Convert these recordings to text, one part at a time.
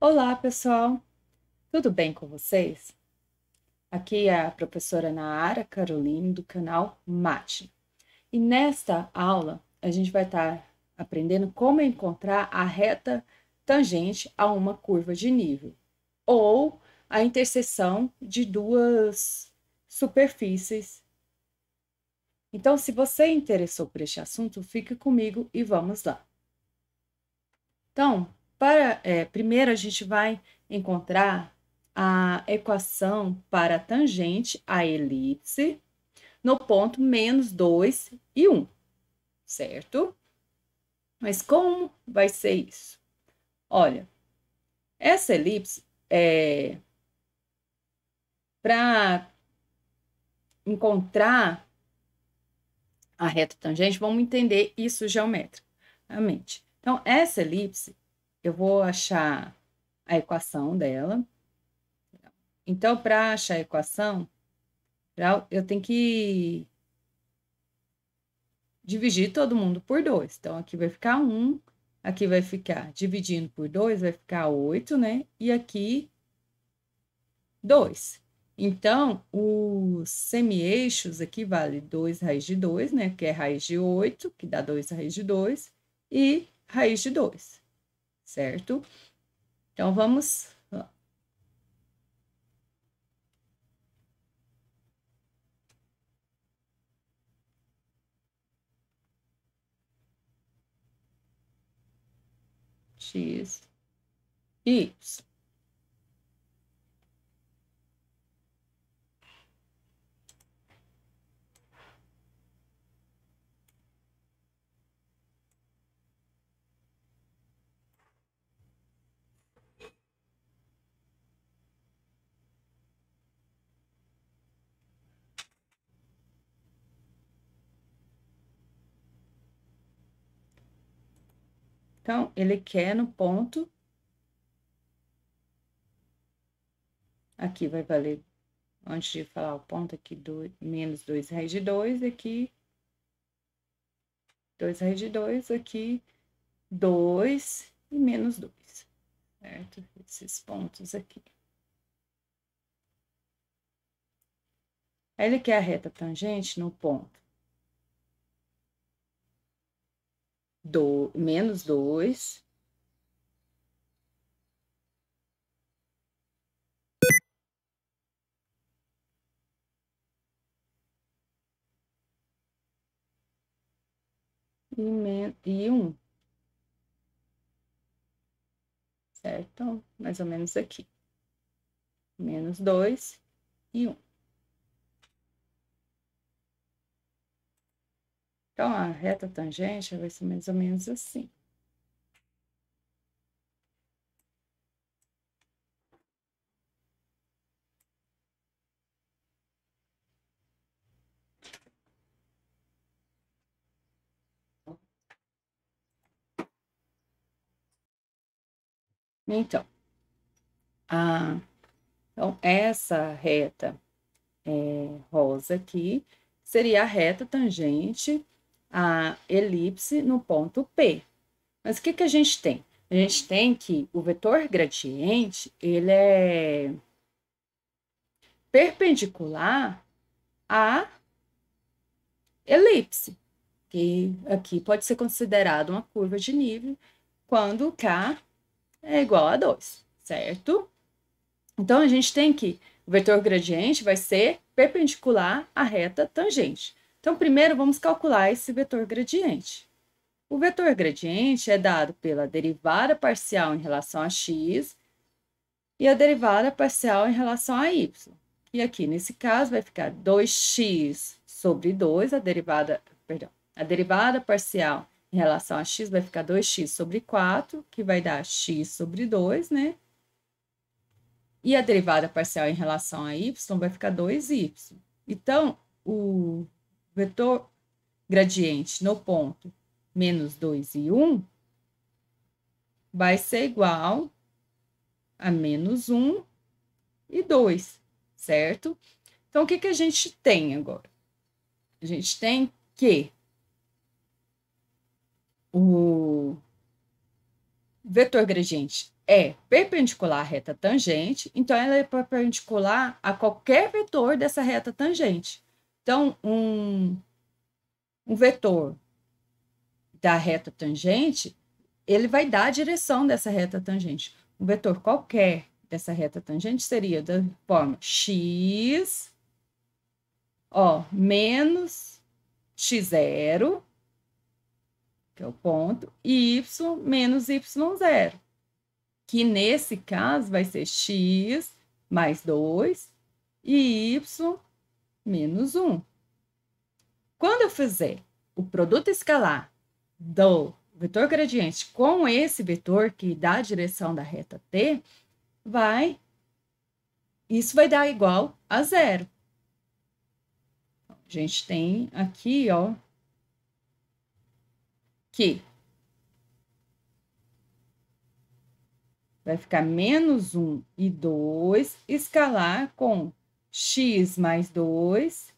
Olá, pessoal! Tudo bem com vocês? Aqui é a professora Nara Caroline, do canal Mate. E nesta aula, a gente vai estar aprendendo como encontrar a reta tangente a uma curva de nível, ou a interseção de duas superfícies. Então, se você interessou por este assunto, fique comigo e vamos lá. Então, primeiro a gente vai encontrar a equação para a tangente à elipse no ponto -2 e 1, certo? Mas como vai ser isso? Olha, essa elipse para encontrar a reta tangente, vamos entender isso geometricamente. Então, essa elipse, eu vou achar a equação dela. Então, para achar a equação, eu tenho que dividir todo mundo por 2. Então, aqui vai ficar 1, aqui vai ficar, dividindo por 2, vai ficar 8, né? E aqui, 2. Então, os semi-eixos aqui vale 2 raiz de 2, né? Que é raiz de 8, que dá 2 raiz de 2, e raiz de 2, certo? Então, vamos lá. X, Y. Então, ele quer no ponto. Aqui vai valer, antes de falar o ponto, aqui menos 2 raiz de 2, aqui 2 raiz de 2, aqui 2 e menos 2, certo? Esses pontos aqui. Aí ele quer a reta tangente no ponto menos 2. E 1, certo? Então, mais ou menos aqui. Menos 2 e 1. Então, a reta tangente vai ser mais ou menos assim. Então, essa reta rosa aqui seria a reta tangente à elipse no ponto P. Mas o que a gente tem? A gente tem que o vetor gradiente, ele é perpendicular à elipse, que aqui pode ser considerado uma curva de nível quando K é igual a 2, certo? Então, a gente tem que o vetor gradiente vai ser perpendicular à reta tangente. Então, primeiro, vamos calcular esse vetor gradiente. O vetor gradiente é dado pela derivada parcial em relação a x e a derivada parcial em relação a y. E aqui, nesse caso, vai ficar 2x sobre 2, a derivada parcial em relação a x vai ficar 2x sobre 4, que vai dar x sobre 2, né? E a derivada parcial em relação a y vai ficar 2y. Então, o vetor gradiente no ponto menos 2 e 1 vai ser igual a menos 1 e 2, certo? Então, o que a gente tem agora? A gente tem que o vetor gradiente é perpendicular à reta tangente, então ela é perpendicular a qualquer vetor dessa reta tangente. Então, um vetor da reta tangente, ele vai dar a direção dessa reta tangente. Um vetor qualquer dessa reta tangente seria da forma x, ó, menos x0, que é o ponto, e y menos y0, que nesse caso vai ser x mais 2 e y menos 1. Quando eu fizer o produto escalar do vetor gradiente com esse vetor que dá a direção da reta t, isso vai dar igual a zero. A gente tem aqui, ó, que vai ficar menos 1 e 2, escalar com x mais 2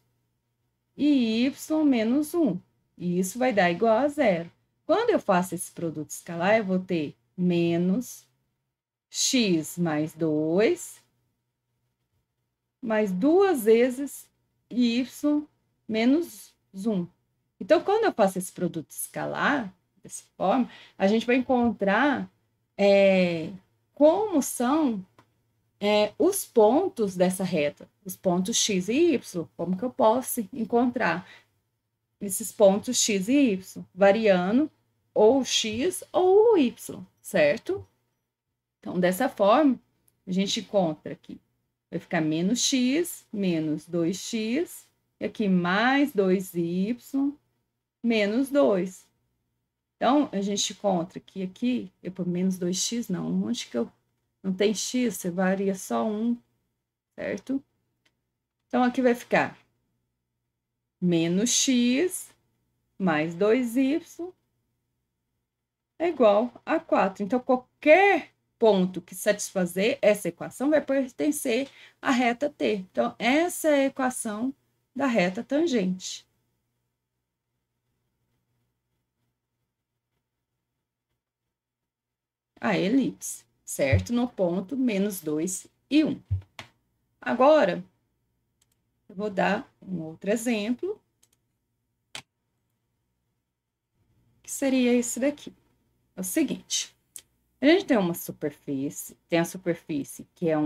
e y menos 1. E isso vai dar igual a zero. Quando eu faço esse produto escalar, eu vou ter menos x mais 2, mais duas vezes y menos 1. Então, quando eu faço esse produto escalar, dessa forma, a gente vai encontrar como são os pontos dessa reta, os pontos x e y, como que eu posso encontrar esses pontos x e y, variando ou x ou o y, certo? Então, dessa forma, a gente encontra aqui, vai ficar menos x, menos 2x, e aqui mais 2y, menos 2. Então, a gente encontra que aqui, eu por menos 2x, não, onde que eu não tem x, você varia só 1, certo? Então, aqui vai ficar menos x mais 2y é igual a 4. Então, qualquer ponto que satisfazer essa equação vai pertencer à reta t. Então, essa é a equação da reta tangente. A elipse, certo? No ponto menos 2 e 1. Agora, eu vou dar um outro exemplo, que seria esse daqui. É o seguinte, a gente tem uma superfície, tem a superfície que é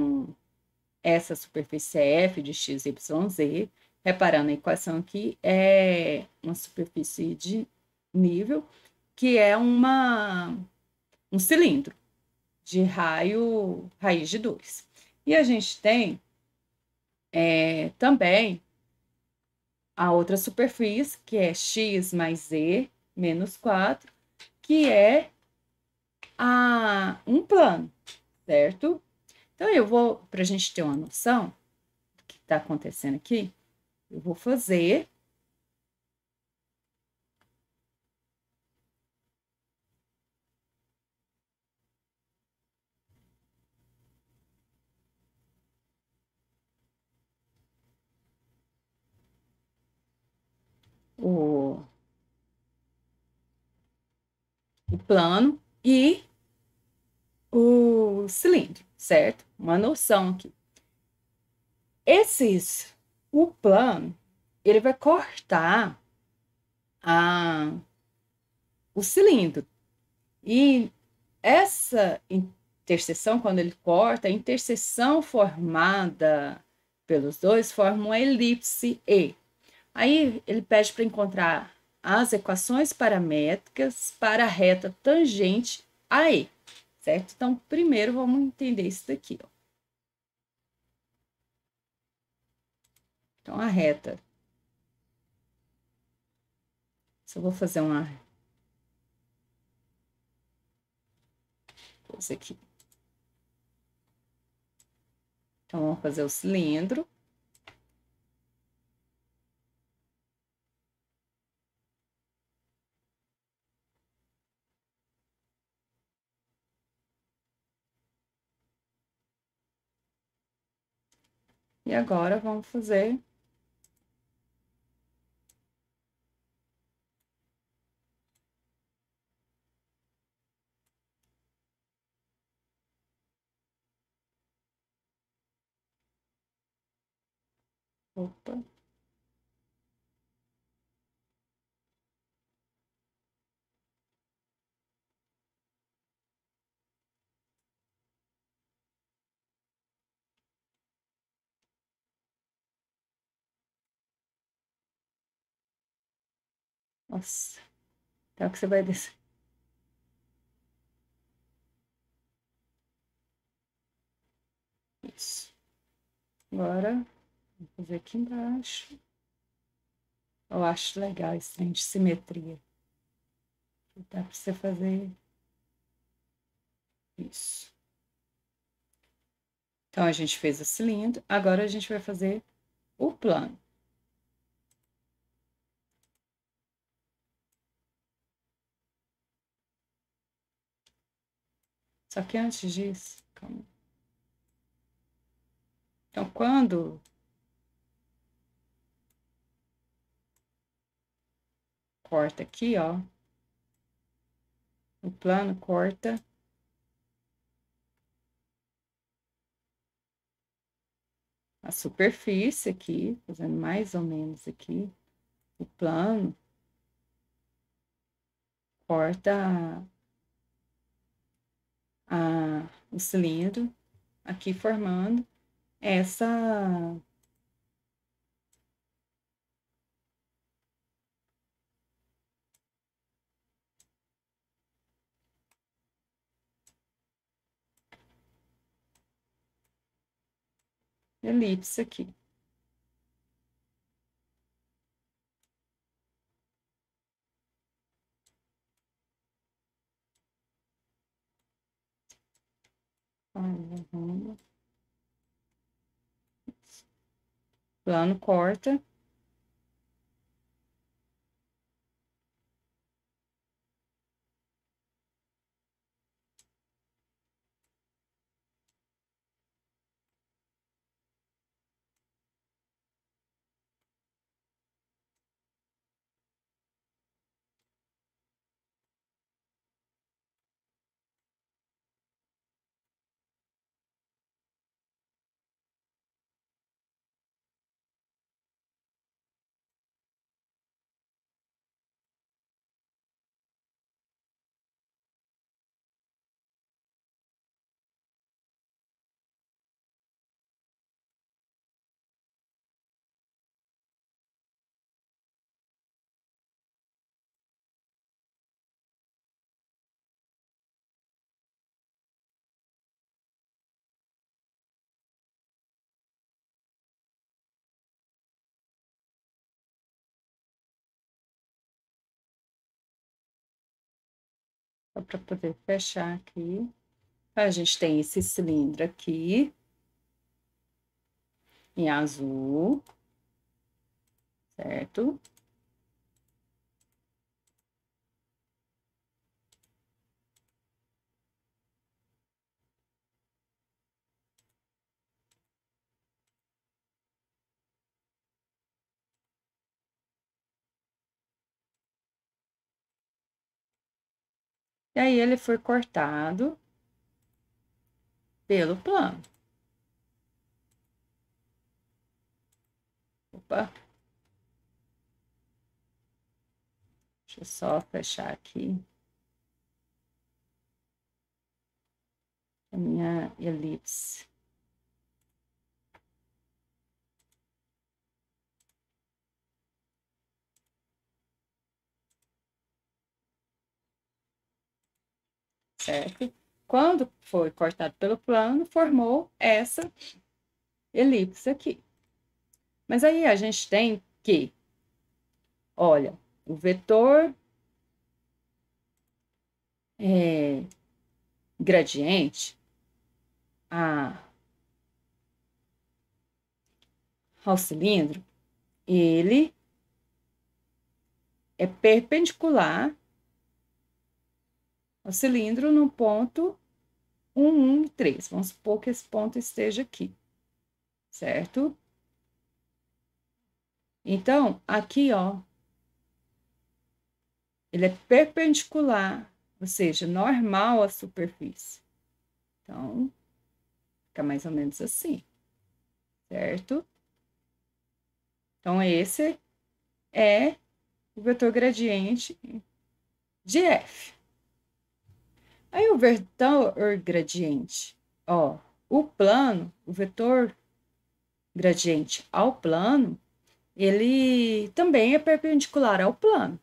essa superfície é f de x, y, z, reparando a equação aqui, é uma superfície de nível, que é um cilindro de raiz de 2. E a gente tem também a outra superfície, que é x mais z menos 4, que é um plano, certo? Então, eu vou, para a gente ter uma noção do que está acontecendo aqui, eu vou fazer o plano e o cilindro, certo? Uma noção aqui. O plano, ele vai cortar o cilindro. E essa interseção, quando ele corta, a interseção formada pelos dois forma uma elipse E. Aí ele pede para encontrar as equações paramétricas para a reta tangente a E, certo? Então, primeiro vamos entender isso daqui, ó. Então, a reta. Só vou fazer uma coisa aqui. Então, vamos fazer o cilindro. E agora vamos fazer Opa. Nossa, até o que você vai descer. Isso. Agora, vou fazer aqui embaixo. Eu acho legal esse trem de simetria. Dá pra você fazer isso. Então, a gente fez o cilindro. Agora, a gente vai fazer o plano. Só que antes disso, calma. Então, quando corta aqui, ó, o plano corta a superfície aqui, fazendo mais ou menos aqui, o plano corta o cilindro, aqui formando essa elipse aqui. Plano corta. Para poder fechar aqui. A gente tem esse cilindro aqui, em azul, certo? E aí, ele foi cortado pelo plano. Opa. Deixa eu só fechar aqui a minha elipse. Certo? Quando foi cortado pelo plano, formou essa elipse aqui. Mas aí a gente tem que, olha, o vetor gradiente ao cilindro, ele é perpendicular ao cilindro no ponto 1, 1 e 3. Vamos supor que esse ponto esteja aqui, certo? Então, aqui, ó, ele é perpendicular, ou seja, normal à superfície. Então, fica mais ou menos assim, certo? Então, esse é o vetor gradiente de f. Aí, o vetor gradiente, ó, o plano, o vetor gradiente ao plano, ele também é perpendicular ao plano.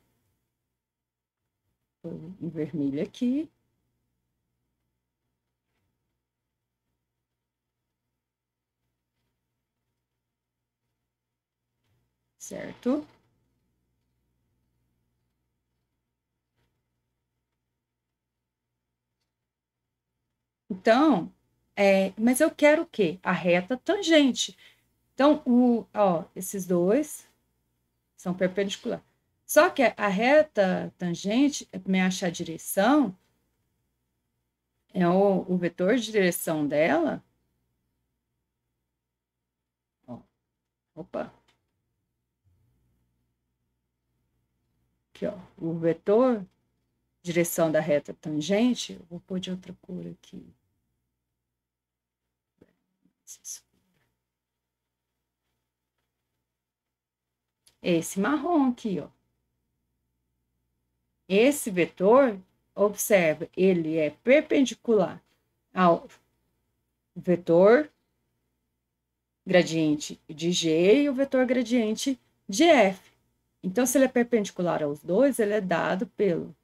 Em vermelho aqui. Certo? Então, mas eu quero o quê? A reta tangente. Então, esses dois são perpendiculares. Só que a reta tangente, para me achar a direção, o vetor de direção dela. Ó, opa. Aqui, ó. O vetor direção da reta tangente, eu vou pôr de outra cor aqui. Esse marrom aqui, ó. Esse vetor, observa, ele é perpendicular ao vetor gradiente de G e o vetor gradiente de F. Então, se ele é perpendicular aos dois, ele é dado pelo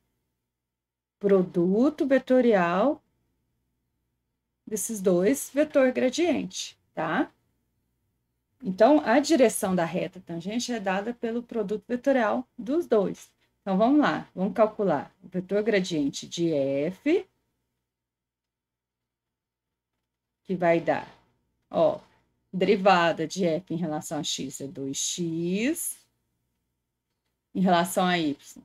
produto vetorial desses dois vetor gradiente, tá? Então, a direção da reta tangente é dada pelo produto vetorial dos dois. Então, vamos lá, vamos calcular o vetor gradiente de F, que vai dar, ó, derivada de f em relação a x é 2x, em relação a y,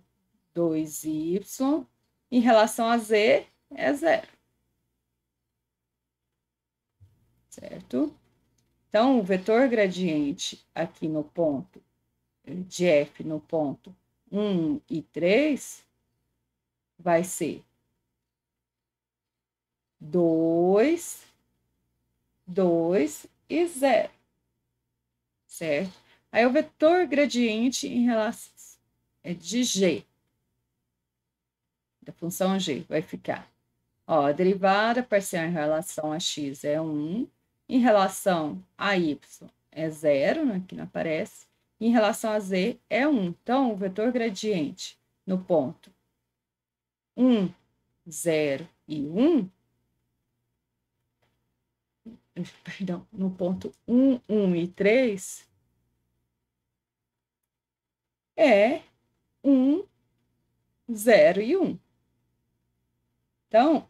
2y, em relação a z é 0. Certo? Então, o vetor gradiente aqui no ponto de f no ponto 1 e 3 vai ser 2, 2 e 0. Certo? Aí o vetor gradiente em relação de g, da função g, vai ficar, ó, a derivada parcial em relação a x é 1, em relação a y é 0, né, que não aparece, em relação a z é 1. Então, o vetor gradiente no ponto 1, 0 e 1, perdão, no ponto 1, 1 e 3, é 1, 0 e 1. Então,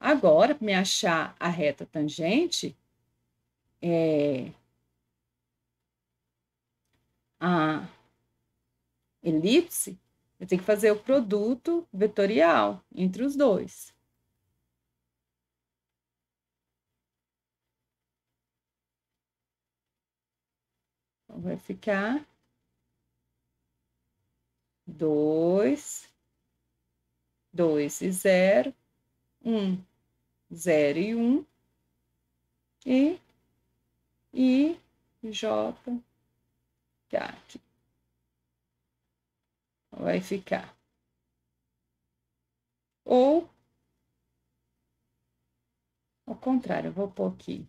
agora, para me achar a reta tangente, a elipse, eu tenho que fazer o produto vetorial entre os dois. Então, vai ficar 2, 2 e 0, 1, 0 e 1, e J, K aqui. Vai ficar. Ou, ao contrário, eu vou pôr aqui.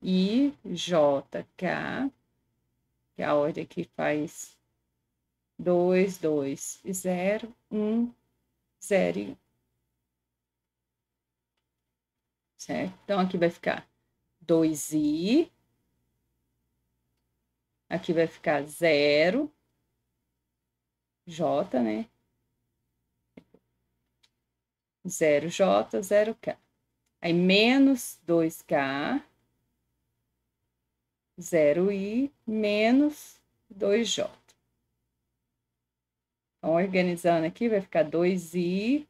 I, J, K, que é a ordem que faz 2, 2 e 0, 1, 0 e 1. Certo? Então, aqui vai ficar 2i, aqui vai ficar 0, J, né? 0J, 0K. Aí, menos 2K, 0I, menos 2J. Então, organizando aqui, vai ficar 2I,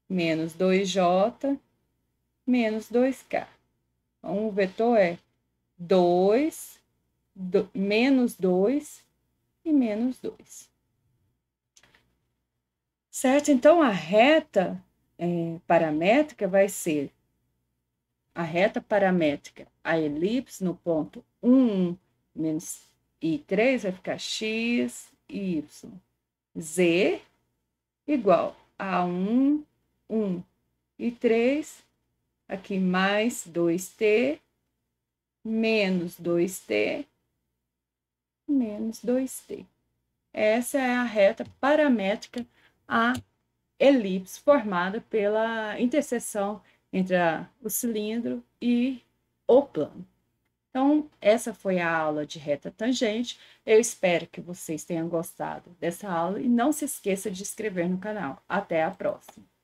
menos 2J, menos 2K. Então, o vetor é 2, menos 2 e menos 2. Certo? Então, a reta paramétrica vai ser a reta paramétrica, a elipse no ponto 1, menos I3 vai ficar x, y, z igual a 1, 1 e 3, aqui mais 2t, menos 2t, menos 2t. Essa é a reta paramétrica, a elipse formada pela interseção entre o cilindro e o plano. Então, essa foi a aula de reta tangente. Eu espero que vocês tenham gostado dessa aula e não se esqueça de se inscrever no canal. Até a próxima!